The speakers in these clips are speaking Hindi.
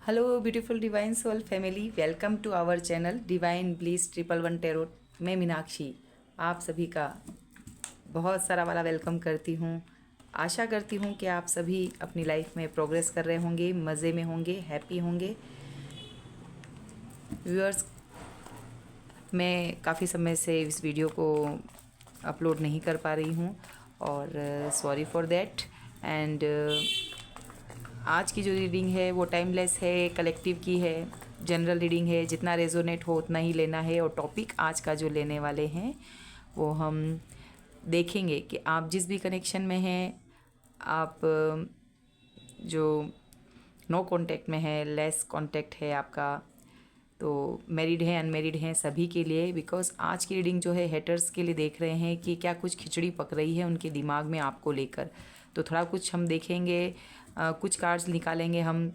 Hello beautiful divine soul family, welcome to our channel Divine Bliss 111 tarot. मैं मीनाक्षी आप सभी का बहुत सारा वाला वेलकम करती हूँ। आशा करती हूँ कि आप सभी अपनी लाइफ में प्रोग्रेस कर रहे होंगे, मज़े में होंगे, हैप्पी होंगे। व्यूअर्स, मैं काफ़ी समय से इस वीडियो को अपलोड नहीं कर पा रही हूँ और सॉरी फॉर देट। एंड आज की जो रीडिंग है वो टाइमलेस है, कलेक्टिव की है, जनरल रीडिंग है। जितना रेजोनेट हो उतना ही लेना है। और टॉपिक आज का जो लेने वाले हैं वो हम देखेंगे कि आप जिस भी कनेक्शन में हैं, आप जो नो कांटेक्ट में है, लेस कांटेक्ट है आपका, तो मैरिड हैं, अनमेरिड हैं, सभी के लिए। बिकॉज आज की रीडिंग जो है हेटर्स के लिए देख रहे हैं कि क्या कुछ खिचड़ी पक रही है उनके दिमाग में आपको लेकर। तो थोड़ा कुछ हम देखेंगे, कुछ कार्ड्स निकालेंगे हम,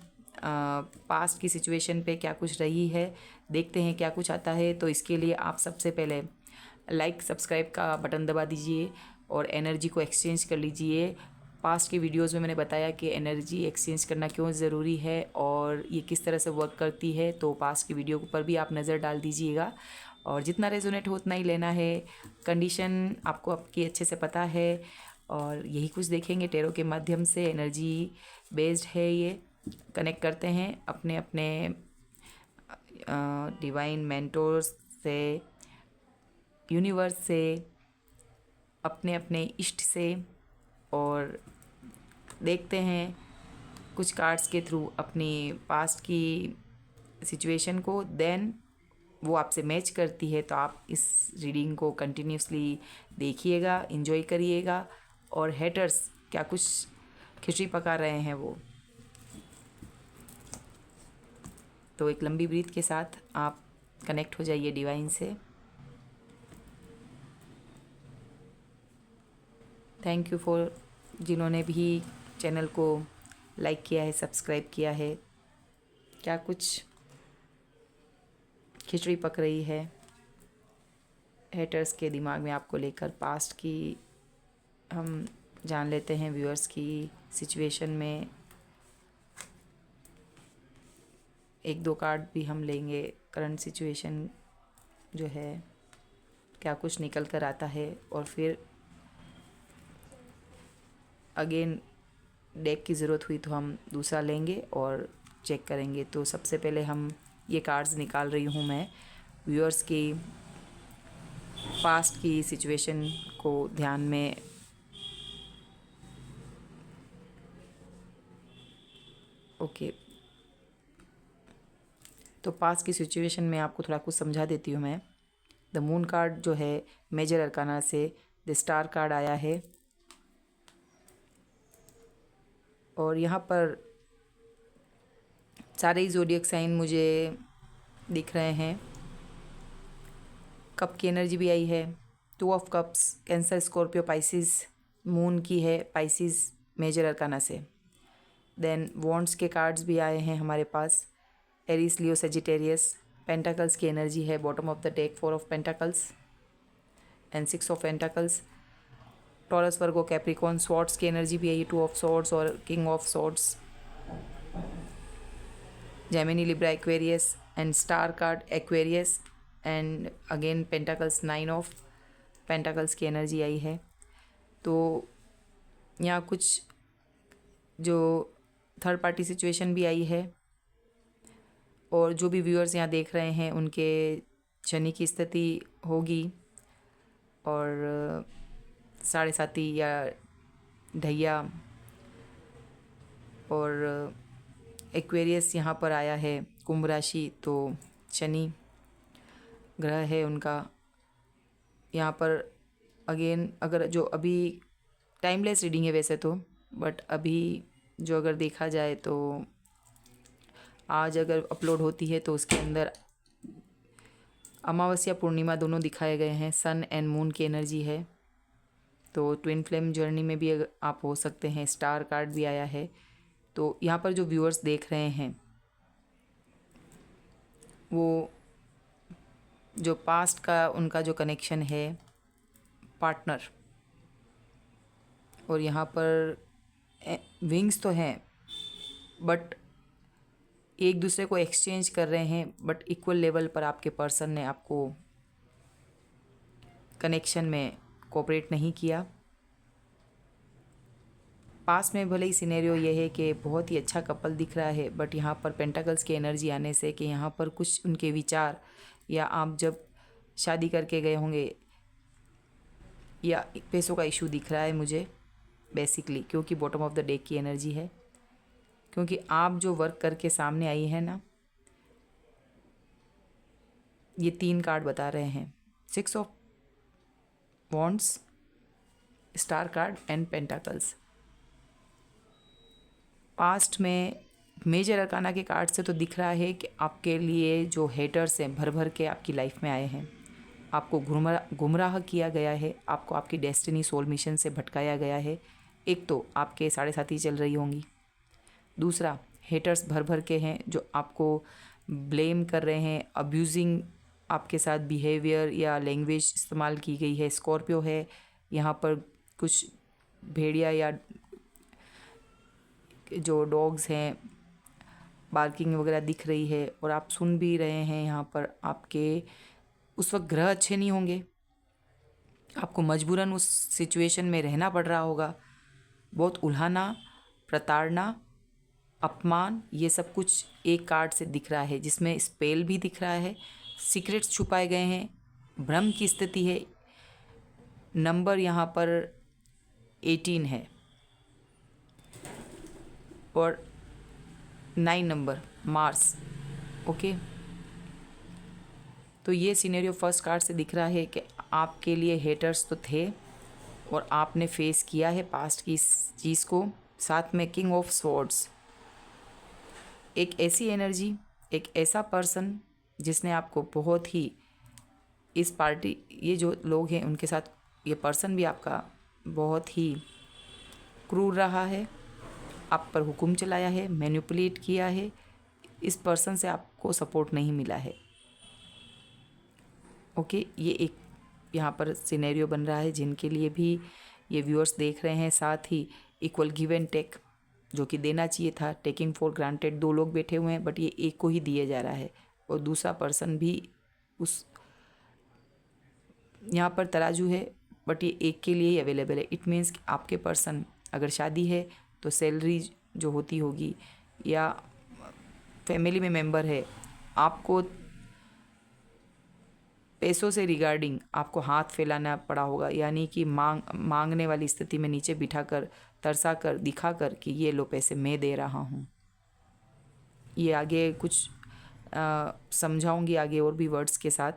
पास्ट की सिचुएशन पे क्या कुछ रही है, देखते हैं क्या कुछ आता है। तो इसके लिए आप सबसे पहले लाइक सब्सक्राइब का बटन दबा दीजिए और एनर्जी को एक्सचेंज कर लीजिए। पास्ट के वीडियोस में मैंने बताया कि एनर्जी एक्सचेंज करना क्यों ज़रूरी है और ये किस तरह से वर्क करती है, तो पास्ट की वीडियो पर भी आप नज़र डाल दीजिएगा। और जितना रेजोनेट हो उतना ही लेना है। कंडीशन आपको आपकी अच्छे से पता है और यही कुछ देखेंगे टेरो के माध्यम से। एनर्जी बेस्ड है ये। कनेक्ट करते हैं अपने अपने डिवाइन मेंटोर्स से, यूनिवर्स से, अपने अपने इष्ट से, और देखते हैं कुछ कार्ड्स के थ्रू अपनी पास्ट की सिचुएशन को। देन वो आपसे मैच करती है तो आप इस रीडिंग को कंटिन्यूसली देखिएगा, इन्जॉय करिएगा। और हेटर्स क्या कुछ खिचड़ी पका रहे हैं वो, तो एक लंबी ब्रीथ के साथ आप कनेक्ट हो जाइए डिवाइन से। थैंक यू फॉर जिन्होंने भी चैनल को लाइक किया है, सब्सक्राइब किया है। क्या कुछ खिचड़ी पक रही है हेटर्स के दिमाग में आपको लेकर। पास्ट की हम जान लेते हैं व्यूअर्स की सिचुएशन में। एक दो कार्ड भी हम लेंगे। करंट सिचुएशन जो है क्या कुछ निकल कर आता है, और फिर अगेन डेक की ज़रूरत हुई तो हम दूसरा लेंगे और चेक करेंगे। तो सबसे पहले हम ये कार्ड्स निकाल रही हूँ मैं व्यूअर्स की पास्ट की सिचुएशन को ध्यान में। ओके, तो पास्ट की सिचुएशन में आपको थोड़ा कुछ समझा देती हूँ मैं। द मून कार्ड जो है मेजर अरकाना से द स्टार कार्ड आया है, और यहाँ पर सारे ही ज़ोडिएक साइन मुझे दिख रहे हैं। कप की एनर्जी भी आई है, 2 of cups, cancer, Scorpio, Pisces. Moon की है पाइसिस मेजर अरकाना से। देन वॉन्ड्स के कार्ड्स भी आए हैं हमारे पास, एरिस, लियो, सेजिटेरियस। पेंटाकल्स की एनर्जी है bottom of the deck, 4 of pentacles and 6 of pentacles. Taurus, Virgo, Capricorn. Swords की एनर्जी भी है, 2 ऑफ स्वॉर्ड्स और king of swords. Gemini, Libra, Aquarius and star card Aquarius. And again pentacles, 9 of pentacles की एनर्जी आई है। तो यहाँ कुछ जो थर्ड पार्टी सिचुएशन भी आई है, और जो भी व्यूअर्स यहाँ देख रहे हैं उनके शनि की स्थिति होगी, और साढ़े साती या ढैया, और एक्वेरियस यहाँ पर आया है, कुंभ राशि, तो शनि ग्रह है उनका यहाँ पर। अगेन अगर जो अभी टाइमलेस रीडिंग है वैसे तो, बट अभी जो अगर देखा जाए तो आज अगर अपलोड होती है तो उसके अंदर अमावस्या पूर्णिमा दोनों दिखाए गए हैं। सन एंड मून की एनर्जी है, तो ट्विन फ्लेम जर्नी में भी अगर आप हो सकते हैं। स्टार कार्ड भी आया है। तो यहाँ पर जो व्यूअर्स देख रहे हैं वो जो पास्ट का उनका जो कनेक्शन है, पार्टनर, और यहाँ पर विंग्स तो हैं बट एक दूसरे को एक्सचेंज कर रहे हैं, बट इक्वल लेवल पर आपके पर्सन ने आपको कनेक्शन में कोऑपरेट नहीं किया। पास में भले ही सिनेरियो ये है कि बहुत ही अच्छा कपल दिख रहा है, बट यहाँ पर पेंटाकल्स की एनर्जी आने से कि यहाँ पर कुछ उनके विचार, या आप जब शादी करके गए होंगे, या पैसों का इशू दिख रहा है मुझे बेसिकली, क्योंकि बॉटम ऑफ द डेक की एनर्जी है। क्योंकि आप जो वर्क करके सामने आई है ना, ये 3 कार्ड बता रहे हैं, 6 of wands, star card and pentacles. Past में मेजर अरकाना के कार्ड से तो दिख रहा है कि आपके लिए जो हेटर्स हैं भर भर के आपकी लाइफ में आए हैं, आपको गुमराह किया गया है, आपको आपकी डेस्टिनी सोल मिशन से भटकाया गया है। एक तो आपके 7.5 चल रही होंगी, दूसरा हेटर्स भर भर के हैं जो आपको ब्लेम कर रहे हैं, अब्यूजिंग आपके साथ बिहेवियर या लैंग्वेज इस्तेमाल की गई है। स्कॉर्पियो है यहाँ पर, कुछ भेड़िया या जो डॉग्स हैं बार्किंग वगैरह दिख रही है, और आप सुन भी रहे हैं। यहाँ पर आपके उस वक्त ग्रह अच्छे नहीं होंगे, आपको मजबूरन उस सिचुएशन में रहना पड़ रहा होगा। बहुत उल्हाना, प्रताड़ना, अपमान, ये सब कुछ एक कार्ड से दिख रहा है, जिसमें स्पेल भी दिख रहा है, सीक्रेट्स छुपाए गए हैं, भ्रम की स्थिति है। नंबर यहाँ पर 18 है और 9 नंबर मार्स। ओके, तो ये सिनेरियो फर्स्ट कार्ड से दिख रहा है कि आपके लिए हेटर्स तो थे और आपने फेस किया है पास्ट की इस चीज़ को। साथ में किंग ऑफ स्वॉर्ड्स, एक ऐसी एनर्जी, एक ऐसा पर्सन जिसने आपको बहुत ही इस पार्टी, ये जो लोग हैं उनके साथ ये पर्सन भी आपका बहुत ही क्रूर रहा है, आप पर हुक्म चलाया है, मैनिपुलेट किया है। इस पर्सन से आपको सपोर्ट नहीं मिला है। ओके, ये एक यहाँ पर सिनेरियो बन रहा है जिनके लिए भी ये व्यूअर्स देख रहे हैं। साथ ही इक्वल गिव एंड टेक, जो कि देना चाहिए था, टेकिंग फॉर ग्रांटेड। 2 लोग बैठे हुए हैं बट ये एक को ही दिया जा रहा है, और दूसरा पर्सन भी उस, यहाँ पर तराजू है बट ये एक के लिए ही अवेलेबल है। इट मीन्स कि आपके पर्सन, अगर शादी है तो सैलरी जो होती होगी, या फैमिली में मेंबर है, आपको पैसों से रिगार्डिंग आपको हाथ फैलाना पड़ा होगा, यानी कि मांगने वाली स्थिति में नीचे बिठाकर, तरसा कर, दिखा कर कि ये लो पैसे मैं दे रहा हूँ। ये आगे कुछ समझाऊंगी आगे और भी वर्ड्स के साथ,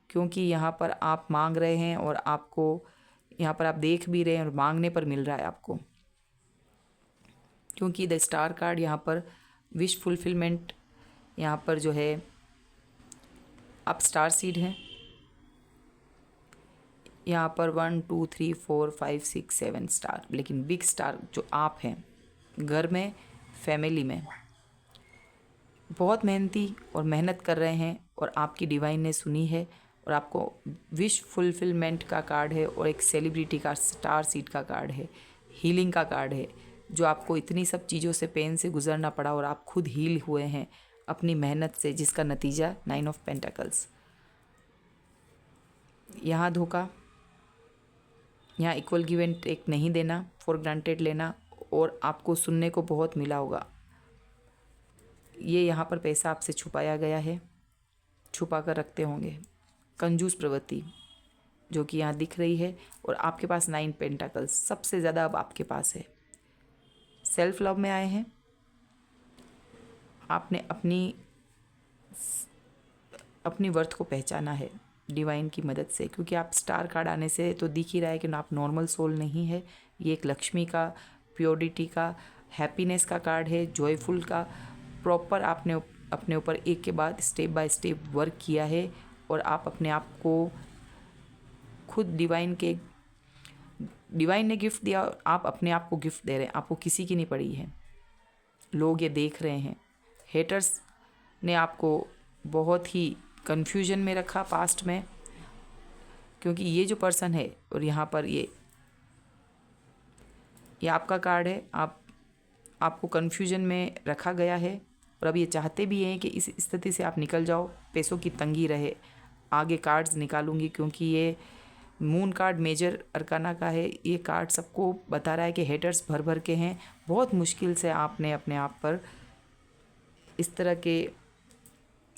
क्योंकि यहाँ पर आप मांग रहे हैं और आपको यहाँ पर आप देख भी रहे हैं और मांगने पर मिल रहा है आपको। क्योंकि द स्टार कार्ड यहाँ पर विश फुलफिलमेंट, यहाँ पर जो है आप स्टार सीड हैं। यहाँ पर 1 2 3 4 5 6 7 स्टार, लेकिन बिग स्टार जो आप हैं, घर में, फैमिली में बहुत मेहनती और मेहनत कर रहे हैं, और आपकी डिवाइन ने सुनी है, और आपको विश फुलफिलमेंट का कार्ड है, और एक सेलिब्रिटी का स्टार सीड का कार्ड है, हीलिंग का कार्ड है, जो आपको इतनी सब चीज़ों से, पेन से गुजरना पड़ा और आप खुद हील हुए हैं अपनी मेहनत से, जिसका नतीजा 9 ऑफ पेंटाकल्स। यहाँ धोखा, यहाँ इक्वल गिव एंड टेक नहीं देना, फॉर ग्रांटेड लेना, और आपको सुनने को बहुत मिला होगा। ये यहाँ पर पैसा आपसे छुपाया गया है, छुपा कर रखते होंगे, कंजूस प्रवृत्ति जो कि यहाँ दिख रही है। और आपके पास 9 पेंटाकल्स सबसे ज़्यादा अब आपके पास है। सेल्फ लव में आए हैं, आपने अपनी वर्थ को पहचाना है डिवाइन की मदद से, क्योंकि आप स्टार कार्ड आने से तो दिख ही रहा है कि आप नॉर्मल सोल नहीं है। ये एक लक्ष्मी का, प्योरिटी का, हैप्पीनेस का कार्ड है, जॉयफुल का। प्रॉपर आपने अपने ऊपर एक के बाद स्टेप बाय स्टेप वर्क किया है, और आप अपने आप को खुद डिवाइन ने गिफ्ट दिया, और आप अपने आप को गिफ्ट दे रहे हैं। आपको किसी की नहीं पड़ी है, लोग ये देख रहे हैं। हेटर्स ने आपको बहुत ही कन्फ्यूजन में रखा पास्ट में, क्योंकि ये जो पर्सन है, और यहाँ पर ये आपका कार्ड है, आपको कन्फ्यूजन में रखा गया है, और अब ये चाहते भी हैं कि इस स्थिति से आप निकल जाओ, पैसों की तंगी रहे। आगे कार्ड्स निकालूंगी क्योंकि ये मून कार्ड मेजर अरकाना का है। ये कार्ड सबको बता रहा है कि हेटर्स भर भर के हैं, बहुत मुश्किल से आपने अपने आप पर इस तरह के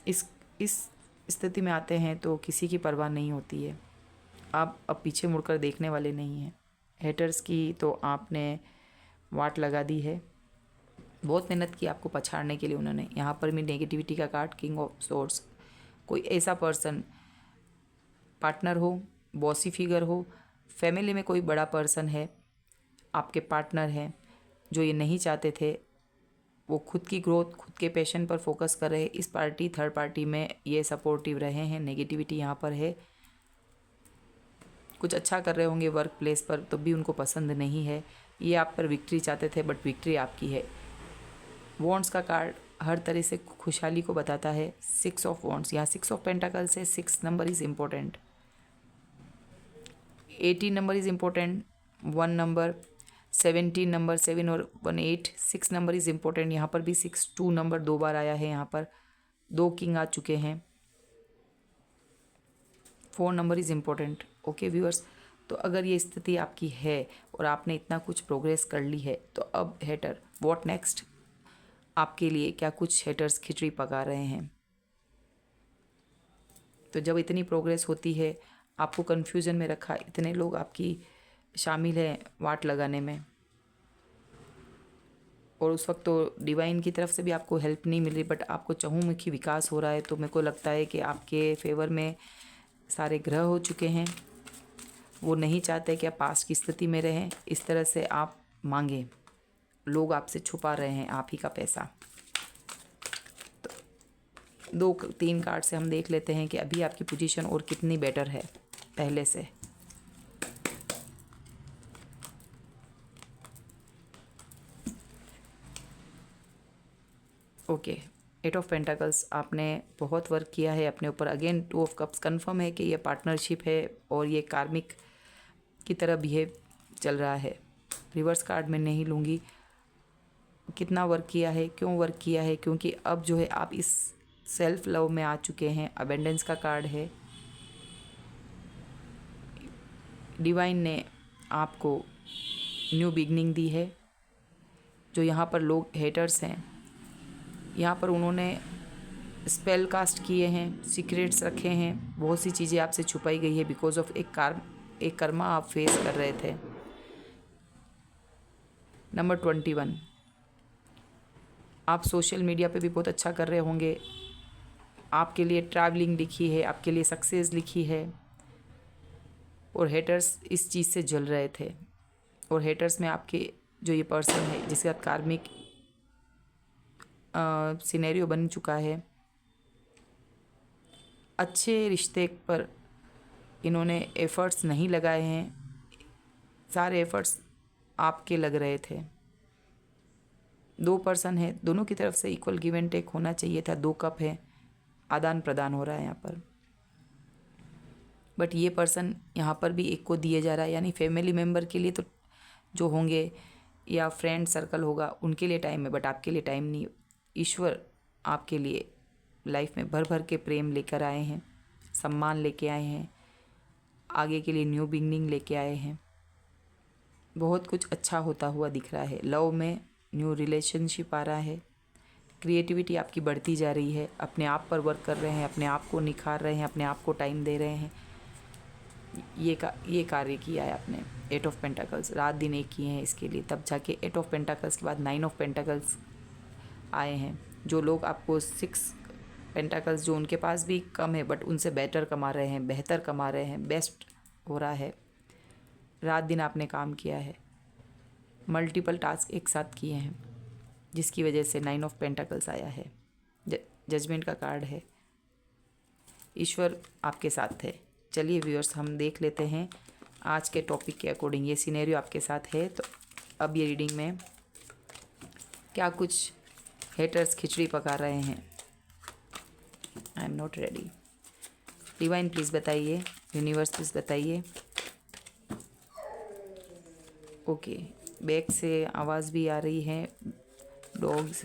इस स्थिति में आते हैं तो किसी की परवाह नहीं होती है। आप अब पीछे मुड़कर देखने वाले नहीं हैं। हेटर्स की तो आपने वाट लगा दी है, बहुत मेहनत की आपको पछाड़ने के लिए उन्होंने। यहाँ पर भी नेगेटिविटी का कार्ड किंग ऑफ सोर्ड्स। कोई ऐसा पर्सन, पार्टनर हो, बॉसी फिगर हो, फैमिली में कोई बड़ा पर्सन है, आपके पार्टनर हैं, जो ये नहीं चाहते थे, वो खुद की ग्रोथ, खुद के पैशन पर फोकस कर रहे हैं। इस पार्टी, थर्ड पार्टी में ये सपोर्टिव रहे हैं। नेगेटिविटी यहाँ पर है, कुछ अच्छा कर रहे होंगे वर्क प्लेस पर, तो भी उनको पसंद नहीं है। ये आप पर विक्ट्री चाहते थे, बट विक्ट्री आपकी है। वॉन्ड्स का कार्ड हर तरह से खुशहाली को बताता है। 6 ऑफ वॉन्ड्स, यहाँ 6 ऑफ पेंटाकल्स है। 6 number is important, 18 number is important, 1 number, 17 number, 7 और 1 8, 6 नंबर इज़ इम्पोर्टेंट। यहाँ पर भी 6 2 नंबर 2 बार आया है। यहाँ पर 2 किंग आ चुके हैं। 4 number is important. Okay viewers, तो अगर ये स्थिति आपकी है और आपने इतना कुछ प्रोग्रेस कर ली है, तो अब हेटर व्हाट नेक्स्ट, आपके लिए क्या कुछ हेटर्स खिचड़ी पका रहे हैं। तो जब इतनी प्रोग्रेस होती है, आपको कन्फ्यूजन में रखा, इतने लोग आपकी शामिल हैं वाट लगाने में, और उस वक्त तो डिवाइन की तरफ से भी आपको हेल्प नहीं मिल रही, बट आपको चहुमुखी विकास हो रहा है। तो मेरे को लगता है कि आपके फेवर में सारे ग्रह हो चुके हैं। वो नहीं चाहते कि आप पास्ट की स्थिति में रहें। इस तरह से आप मांगें, लोग आपसे छुपा रहे हैं आप ही का पैसा। तो 2-3 कार्ड से हम देख लेते हैं कि अभी आपकी पोजीशन और कितनी बेटर है पहले से। ओके, 8 ऑफ पेंटाकल्स, आपने बहुत वर्क किया है अपने ऊपर। अगेन 2 ऑफ कप्स, कन्फर्म है कि ये पार्टनरशिप है और ये कार्मिक की तरह बिहेव चल रहा है। रिवर्स कार्ड में नहीं लूँगी। कितना वर्क किया है, क्यों वर्क किया है, क्योंकि अब जो है आप इस सेल्फ लव में आ चुके हैं। अबेंडेंस का कार्ड है। डिवाइन ने आपको न्यू बिगनिंग दी है। जो यहाँ पर लोग हेटर्स हैं, यहाँ पर उन्होंने स्पेल कास्ट किए हैं, सीक्रेट्स रखे हैं, बहुत सी चीज़ें आपसे छुपाई गई है बिकॉज ऑफ एक कर्मा आप फेस कर रहे थे। नंबर 21, आप सोशल मीडिया पे भी बहुत अच्छा कर रहे होंगे। आपके लिए ट्रैवलिंग लिखी है, आपके लिए सक्सेस लिखी है, और हेटर्स इस चीज़ से जल रहे थे। और हेटर्स में आपके जो ये पर्सन है जिसके साथ कार्मिक सिनेरियो बन चुका है, अच्छे रिश्ते पर इन्होंने एफ़र्ट्स नहीं लगाए हैं। सारे एफ़र्ट्स आपके लग रहे थे। 2 पर्सन है, दोनों की तरफ से इक्वल गिव एंड टेक होना चाहिए था। 2 कप है, आदान प्रदान हो रहा है यहाँ पर। बट ये पर्सन यहाँ पर भी एक को दिए जा रहा है, यानी फैमिली मेम्बर के लिए तो जो होंगे या फ्रेंड सर्कल होगा उनके लिए टाइम है, बट आपके लिए टाइम नहीं। ईश्वर आपके लिए लाइफ में भर भर के प्रेम लेकर आए हैं, सम्मान लेके आए हैं, आगे के लिए न्यू बिगनिंग लेके आए हैं। बहुत कुछ अच्छा होता हुआ दिख रहा है। लव में न्यू रिलेशनशिप आ रहा है। क्रिएटिविटी आपकी बढ़ती जा रही है। अपने आप पर वर्क कर रहे हैं, अपने आप को निखार रहे हैं, अपने आप को टाइम दे रहे हैं। ये कार्य किया है आपने। 8 ऑफ पेंटाकल्स, रात दिन एक किए हैं इसके लिए, तब जाके 8 ऑफ पेंटाकल्स के बाद 9 ऑफ पेंटाकल्स आए हैं। जो लोग आपको 6 पेंटाकल्स जो उनके पास भी कम है बट उनसे बेटर कमा रहे हैं, बेहतर कमा रहे हैं, बेस्ट हो रहा है। रात दिन आपने काम किया है, मल्टीपल टास्क एक साथ किए हैं, जिसकी वजह से 9 ऑफ पेंटाकल्स आया है। जजमेंट का कार्ड है। ईश्वर आपके साथ है। चलिए व्यूअर्स, हम देख लेते हैं आज के टॉपिक के अकॉर्डिंग। ये सिनेरियो आपके साथ है, तो अब ये रीडिंग में क्या कुछ हेटर्स खिचड़ी पका रहे हैं। I am not ready. Divine please बताइए, यूनिवर्स प्लीज़ बताइए। ओके, बैक से आवाज़ भी आ रही है, डॉग्स।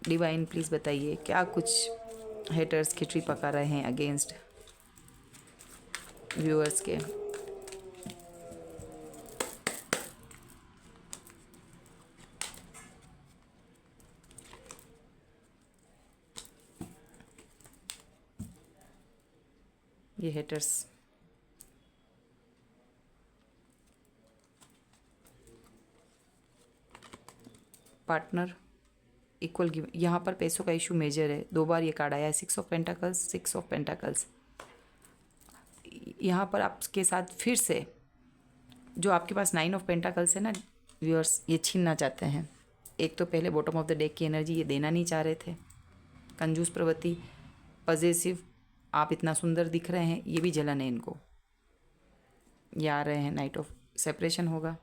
डिवाइन प्लीज़ बताइए क्या कुछ हेटर्स खिचड़ी पका रहे हैं अगेंस्ट व्यूअर्स के। ये हेटर्स पार्टनर इक्वल गिव, यहाँ पर पैसों का इशू मेजर है। 2 बार ये कार्ड आया है, 6 ऑफ पेंटाकल्स, 6 ऑफ पेंटाकल्स। यहाँ पर आपके साथ फिर से जो आपके पास 9 ऑफ पेंटाकल्स है ना व्यूअर्स, ये छीनना चाहते हैं। एक तो पहले बॉटम ऑफ द डेक की एनर्जी ये देना नहीं चाह रहे थे, कंजूस प्रवृत्ति, पॉजिटिव, आप इतना सुंदर दिख रहे हैं, ये भी जलन है इनको। ये आ रहे हैं, नाइट ऑफ सेपरेशन होगा।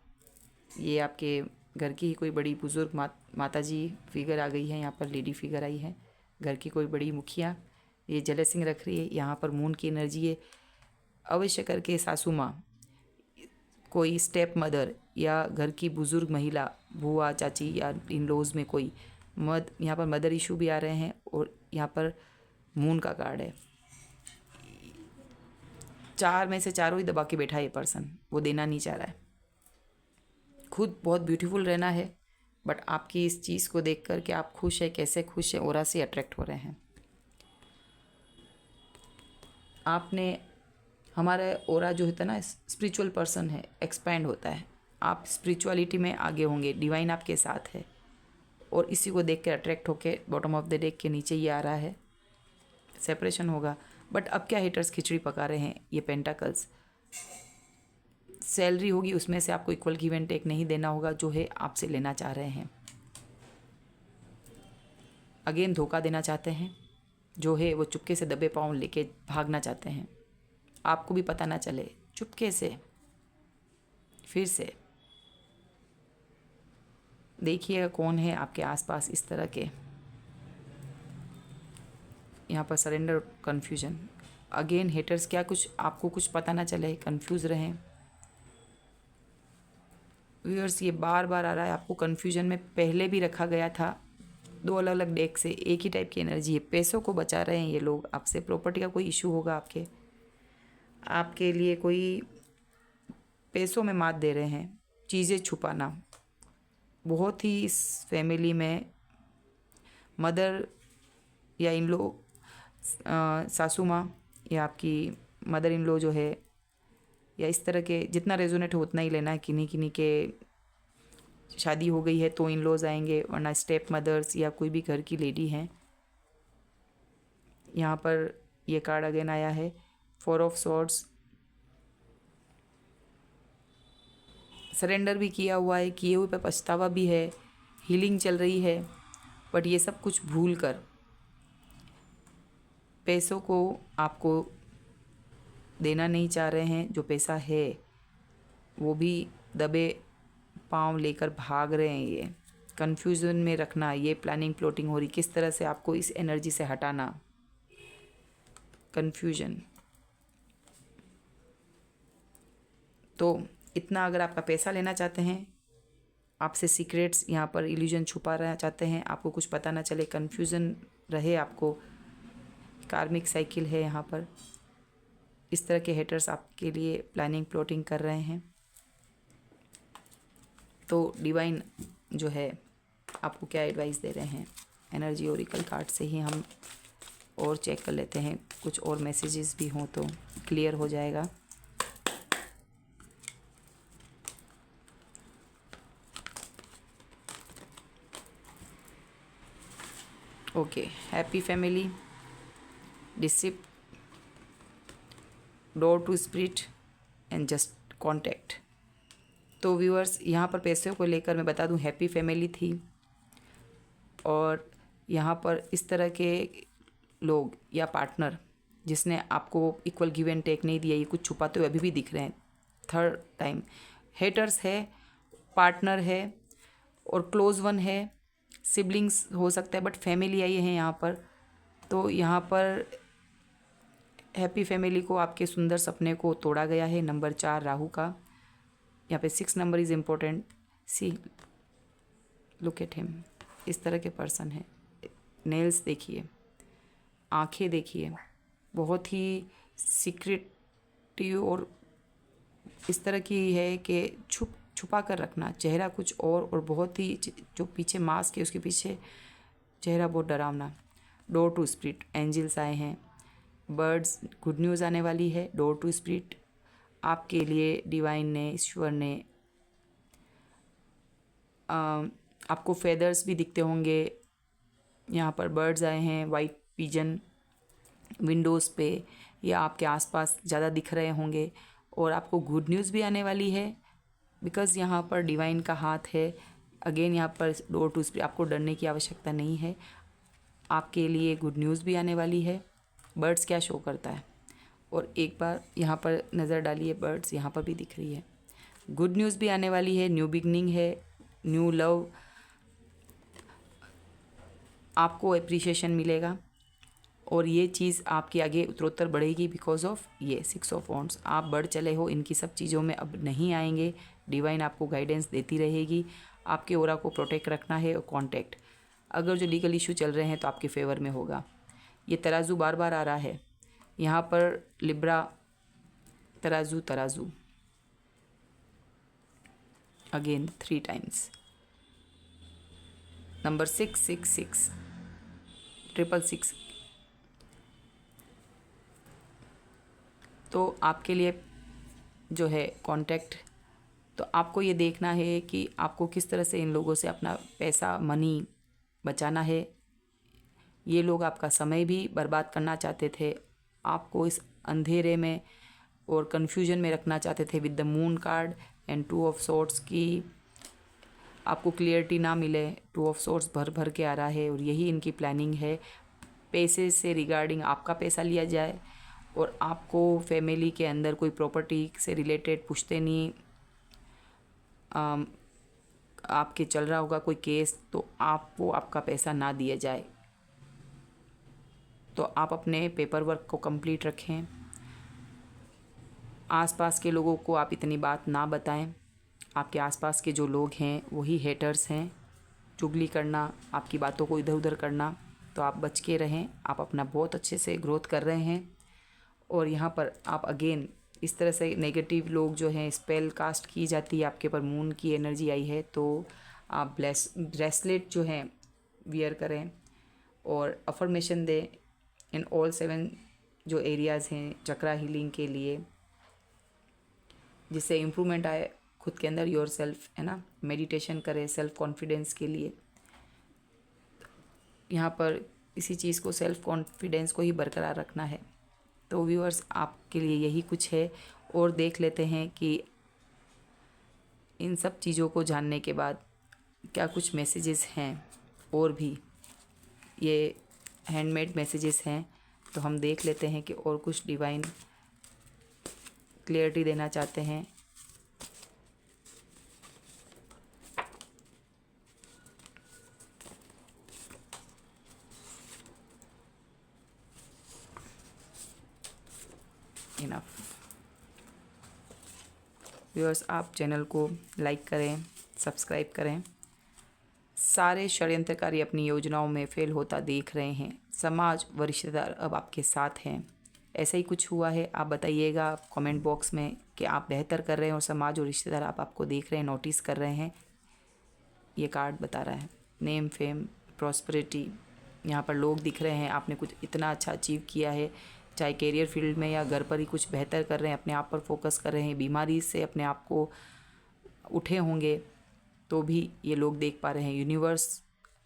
ये आपके घर की ही कोई बड़ी बुजुर्ग माता जी फिगर आ गई है, यहाँ पर लेडी फिगर आई है, घर की कोई बड़ी मुखिया, ये जेलसिंग रख रही है। यहाँ पर मून की एनर्जी है। अवश्य करके सासू माँ, कोई स्टेप मदर या घर की बुजुर्ग महिला, बुआ चाची या इन लॉज में कोई यहाँ पर मदर इशू भी आ रहे हैं। और यहाँ पर मून का कार्ड है। 4 में से चारों ही दबा के बैठा है ये पर्सन, वो देना नहीं चाह रहा है। खुद बहुत ब्यूटीफुल रहना है, बट आपकी इस चीज़ को देख कर के आप खुश है, कैसे खुश है, ऑरा से अट्रैक्ट हो रहे हैं। आपने हमारा ऑरा जो होता है ना, स्पिरिचुअल पर्सन है, एक्सपैंड होता है। आप स्पिरिचुअलिटी में आगे होंगे, डिवाइन आपके साथ है, और इसी को देख कर अट्रैक्ट होके बॉटम ऑफ द डेक के नीचे ये आ रहा है, सेपरेशन होगा। बट अब क्या हेटर्स खिचड़ी पका रहे हैं, ये पेंटाकल्स। सैलरी होगी, उसमें से आपको इक्वल गिव एंड टेक नहीं देना होगा, जो है आपसे लेना चाह रहे हैं। अगेन धोखा देना चाहते हैं, जो है वो चुपके से दबे पाँव लेके भागना चाहते हैं, आपको भी पता ना चले, चुपके से। फिर से देखिएगा कौन है आपके आसपास इस तरह के। यहाँ पर सरेंडर, कन्फ्यूजन। अगेन हेटर्स क्या कुछ आपको कुछ पता ना चले, कंफ्यूज रहें। व्यूअर्स ये बार बार आ रहा है, आपको कन्फ्यूजन में पहले भी रखा गया था। 2 अलग अलग डेक से एक ही टाइप की एनर्जी है। पैसों को बचा रहे हैं ये लोग आपसे। प्रॉपर्टी का कोई इशू होगा आपके लिए, कोई पैसों में मात दे रहे हैं। चीज़ें छुपाना बहुत ही इस फैमिली में, मदर या इन लो, सासू माँ या आपकी मदर इन लो जो है, या इस तरह के जितना रेजोनेट हो उतना ही लेना है। किन्हीं किन्हीं के शादी हो गई है तो इन लॉज आएंगे, वरना स्टेप मदर्स या कोई भी घर की लेडी हैं। यहाँ पर ये कार्ड अगेन आया है, 4 ऑफ सॉर्ड्स। सरेंडर भी किया हुआ है, किए हुए पे पछतावा भी है, हीलिंग चल रही है, बट ये सब कुछ भूल कर पैसों को आपको देना नहीं चाह रहे हैं। जो पैसा है वो भी दबे पाँव लेकर भाग रहे हैं। ये कन्फ्यूज़न में रखना, ये प्लानिंग प्लॉटिंग हो रही, किस तरह से आपको इस एनर्जी से हटाना, कन्फ्यूजन। तो इतना अगर आपका पैसा लेना चाहते हैं, आपसे सीक्रेट्स यहाँ पर इल्यूजन छुपा रहा चाहते हैं, आपको कुछ पता ना चले, कन्फ्यूज़न रहे आपको, कार्मिक साइकिल है यहाँ पर। इस तरह के हेटर्स आपके लिए प्लानिंग प्लॉटिंग कर रहे हैं। तो डिवाइन जो है आपको क्या एडवाइस दे रहे हैं, एनर्जी ओरिकल कार्ड से ही हम और चेक कर लेते हैं। कुछ और मैसेजेस भी हों तो क्लियर हो जाएगा। ओके, हैप्पी फैमिली, डिसिप, door to spirit and just contact. तो व्यूअर्स यहाँ पर पैसों को लेकर मैं बता दूँ, हैप्पी फैमिली थी, और यहाँ पर इस तरह के लोग या पार्टनर जिसने आपको इक्वल गिव एंड टेक नहीं दिया, ये कुछ छुपाते हुए अभी भी दिख रहे हैं। 3rd टाइम हेटर्स है, पार्टनर है, और क्लोज वन है, सिबलिंग्स हो सकता है, बट फैमिली आई है यहाँ पर। तो यहाँ पर हैप्पी फैमिली को, आपके सुंदर सपने को तोड़ा गया है। नंबर 4 राहु का, यहाँ पे 6 number is important. See look at him, इस तरह के पर्सन है। नेल्स देखिए, आंखें देखिए, बहुत ही सीक्रेटिव और इस तरह की है कि छुपा कर रखना, चेहरा कुछ और बहुत ही जो पीछे मास्क है उसके पीछे चेहरा बहुत डरावना। डोर टू स्पिरिट, एंजल्स आए हैं, बर्ड्स, गुड न्यूज़ आने वाली है। डोर टू स्पिरिट, आपके लिए डिवाइन ने, ईश्वर ने आपको फेदर्स भी दिखते होंगे। यहाँ पर बर्ड्स आए हैं, वाइट पिजन विंडोज़ पे या आपके आसपास ज़्यादा दिख रहे होंगे। और आपको गुड न्यूज़ भी आने वाली है, बिकॉज़ यहाँ पर डिवाइन का हाथ है। अगेन यहाँ पर डोर टू स्पिरिट, आपको डरने की आवश्यकता नहीं है, आपके लिए गुड न्यूज़ भी आने वाली है। बर्ड्स क्या शो करता है, और एक बार यहाँ पर नज़र डालिए, बर्ड्स यहाँ पर भी दिख रही है। गुड न्यूज़ भी आने वाली है, न्यू बिगनिंग है, न्यू लव, आपको अप्रिशिएशन मिलेगा और ये चीज़ आपकी आगे उत्तरोत्तर बढ़ेगी बिकॉज ऑफ ये 6 ऑफ वॉन्ड्स। आप बढ़ चले हो, इनकी सब चीज़ों में अब नहीं आएंगे। डिवाइन आपको गाइडेंस देती रहेगी, आपके ओरा को प्रोटेक्ट रखना है। और कॉन्टैक्ट, अगर जो लीगल इशू चल रहे हैं तो आपके फेवर में होगा। ये तराजू बार बार आ रहा है यहाँ पर, लिब्रा, तराजू तराजू, अगेन 3 टाइम्स, नंबर 666, 666। तो आपके लिए जो है कॉन्टैक्ट, तो आपको ये देखना है कि आपको किस तरह से इन लोगों से अपना पैसा, मनी बचाना है। ये लोग आपका समय भी बर्बाद करना चाहते थे, आपको इस अंधेरे में और कन्फ्यूजन में रखना चाहते थे with the moon card and 2 of swords की आपको क्लियरिटी ना मिले। 2 ऑफ सोर्ड्स भर भर के आ रहा है और यही इनकी प्लानिंग है। पैसे से रिगार्डिंग आपका पैसा लिया जाए और आपको फैमिली के अंदर कोई प्रॉपर्टी से रिलेटेड पूछते नहीं, आपके चल रहा होगा कोई केस तो आपको आपका पैसा ना दिया जाए। तो आप अपने पेपर वर्क को कंप्लीट रखें, आसपास के लोगों को आप इतनी बात ना बताएं। आपके आसपास के जो लोग हैं वही हेटर्स हैं, चुगली करना, आपकी बातों को इधर उधर करना, तो आप बच के रहें। आप अपना बहुत अच्छे से ग्रोथ कर रहे हैं। और यहाँ पर आप अगेन इस तरह से नेगेटिव लोग जो हैं, स्पेल कास्ट की जाती है आपके ऊपर, मून की एनर्जी आई है, तो आप ब्रेसलेट जो हैं वियर करें और अफर्मेशन दें इन ऑल 7 जो एरियाज़ हैं चक्रा हीलिंग के लिए, जिससे इम्प्रूवमेंट आए खुद के अंदर, योर सेल्फ, है ना। मेडिटेशन करें सेल्फ कॉन्फिडेंस के लिए। यहाँ पर इसी चीज़ को, सेल्फ कॉन्फिडेंस को ही बरकरार रखना है। तो व्यूअर्स, आपके लिए यही कुछ है। और देख लेते हैं कि इन सब चीज़ों को जानने के बाद क्या कुछ मैसेजेस हैं, और भी ये हैंडमेड मैसेजेस हैं, तो हम देख लेते हैं कि और कुछ डिवाइन क्लियरिटी देना चाहते हैं। इनफ व्यूअर्स, आप चैनल को लाइक करें, सब्सक्राइब करें। सारे षड्यंत्रकारी अपनी योजनाओं में फेल होता देख रहे हैं। समाज व रिश्तेदार अब आपके साथ हैं। ऐसा ही कुछ हुआ है, आप बताइएगा कमेंट बॉक्स में कि आप बेहतर कर रहे हैं और समाज और रिश्तेदार आपको देख रहे हैं, नोटिस कर रहे हैं। ये कार्ड बता रहा है नेम, फेम, प्रॉस्पेरिटी। यहाँ पर लोग दिख रहे हैं, आपने कुछ इतना अच्छा अचीव किया है, चाहे करियर फील्ड में या घर पर ही कुछ बेहतर कर रहे हैं, अपने आप पर फोकस कर रहे हैं, बीमारी से अपने आप को उठे होंगे तो भी ये लोग देख पा रहे हैं। यूनिवर्स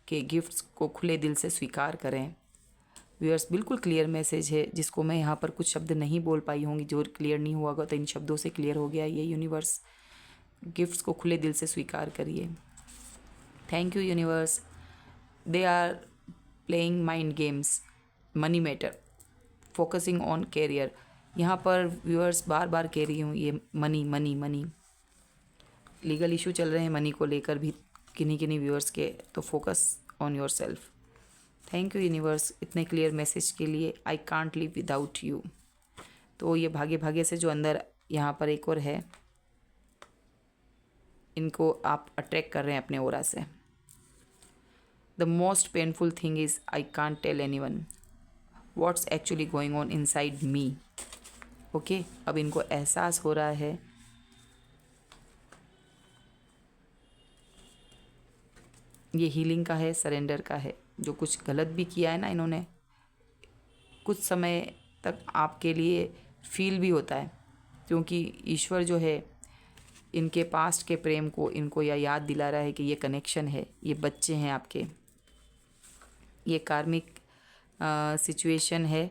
के गिफ्ट्स को खुले दिल से स्वीकार करें। व्यूअर्स, बिल्कुल क्लियर मैसेज है, जिसको मैं यहाँ पर कुछ शब्द नहीं बोल पाई होंगी, जो क्लियर नहीं हुआ तो इन शब्दों से क्लियर हो गया। ये यूनिवर्स गिफ्ट्स को खुले दिल से स्वीकार करिए। Thank you universe. They are playing mind games, money matter, focusing on career. यहाँ पर व्यूअर्स बार बार कह रही हूँ, ये money money money, legal issue चल रहे हैं मनी को लेकर भी किन्हीं किन्हीं व्यूअर्स के, तो focus on your self. Thank you universe इतने क्लियर मैसेज के लिए। I can't live without you. तो ये भागे भागे से जो अंदर यहाँ पर एक और है, इनको आप अट्रैक्ट कर रहे हैं अपने ओरा से। The most painful thing is I can't tell anyone what's actually going on inside me. Okay, अब इनको एहसास हो रहा है ये हीलिंग का है, सरेंडर का है। जो कुछ गलत भी किया है ना इन्होंने, कुछ समय तक आपके लिए फील भी होता है, क्योंकि ईश्वर जो है इनके पास्ट के प्रेम को इनको यह याद दिला रहा है कि ये कनेक्शन है, ये बच्चे हैं आपके, ये कार्मिक सिचुएशन है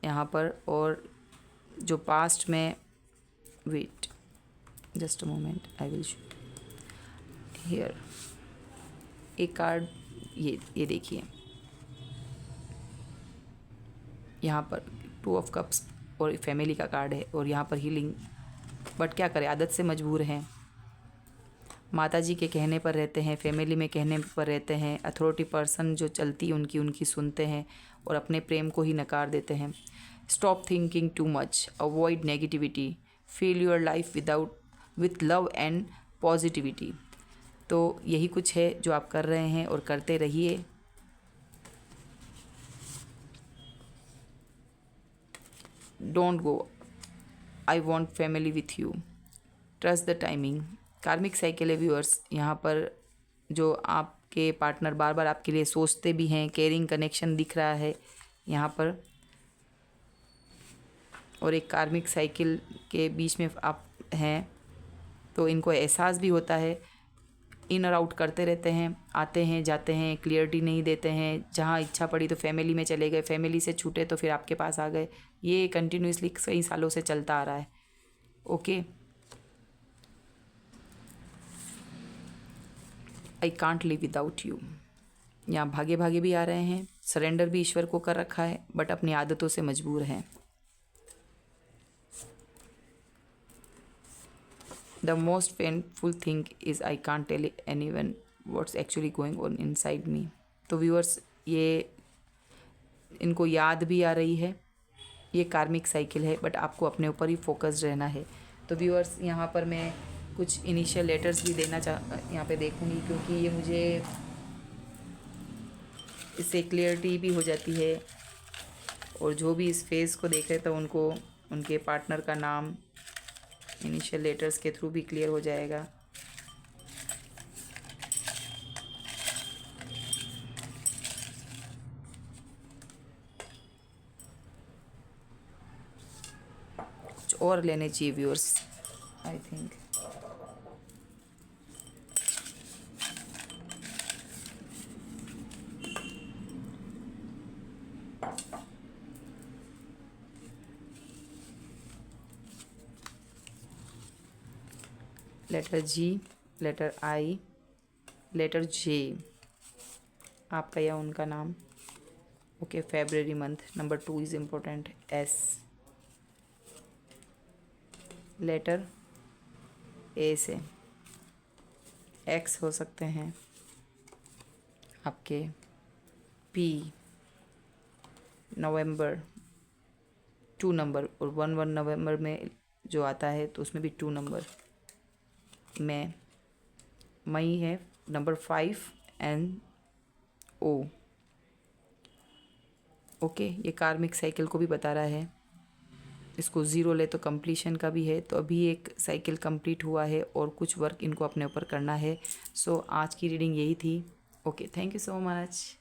यहाँ पर। और जो पास्ट में, wait just a moment, I will show here एक कार्ड, ये देखिए यहाँ पर 2 ऑफ कप्स और फैमिली का कार्ड है, और यहाँ पर हीलिंग। बट क्या करें, आदत से मजबूर हैं। माता जी के कहने पर रहते हैं, फैमिली में कहने पर रहते हैं, अथॉरिटी पर्सन जो चलती उनकी सुनते हैं और अपने प्रेम को ही नकार देते हैं। Stop thinking too much, avoid negativity, feel your life with love and positivity. तो यही कुछ है जो आप कर रहे हैं और करते रहिए। Don't go, I want family with you, trust the timing. कार्मिक साइकिल है व्यूअर्स, यहाँ पर जो आपके पार्टनर बार बार आपके लिए सोचते भी हैं, केयरिंग कनेक्शन दिख रहा है यहाँ पर। और एक कार्मिक साइकिल के बीच में आप हैं, तो इनको एहसास भी होता है, इन और आउट करते रहते हैं, आते हैं जाते हैं, क्लियरिटी नहीं देते हैं। जहाँ इच्छा पड़ी तो फैमिली में चले गए, फैमिली से छूटे तो फिर आपके पास आ गए। ये कंटिन्यूसली कई सालों से चलता आ रहा है। Okay, I can't live without you. यहाँ भागे भागे भी आ रहे हैं, सरेंडर भी ईश्वर को कर रखा है, बट अपनी आदतों से मजबूर हैं। The most painful thing is I can't tell anyone what's actually going on inside me. तो व्यूअर्स, ये इनको याद भी आ रही है, ये कार्मिक साइकिल है, बट आपको अपने ऊपर ही फोकस्ड रहना है। तो व्यूअर्स, यहाँ पर मैं कुछ इनिशियल लेटर्स भी देना यहाँ पे देखूँगी, क्योंकि ये मुझे इससे क्लियरिटी भी हो जाती है। और जो भी इस फेज़ को देख रहे तो उनको उनके पार्टनर का नाम इनिशियल लेटर्स के थ्रू भी क्लियर हो जाएगा। कुछ और लेने चाहिए viewers, I think. Letter G, letter I, letter J, आपका या उनका नाम। Okay, February month, number 2 is important, S. Letter A से एक्स हो सकते हैं आपके, पी, नवंबर 2 नंबर, और 1 नवंबर में जो आता है तो उसमें भी 2 नंबर। में मई है, नंबर 5 एंड ओ। ओके, ये कार्मिक साइकिल को भी बता रहा है। इसको 0 ले तो कंप्लीशन का भी है, तो अभी एक साइकिल कंप्लीट हुआ है और कुछ वर्क इनको अपने ऊपर करना है। सो आज की रीडिंग यही थी। Okay, thank you so much.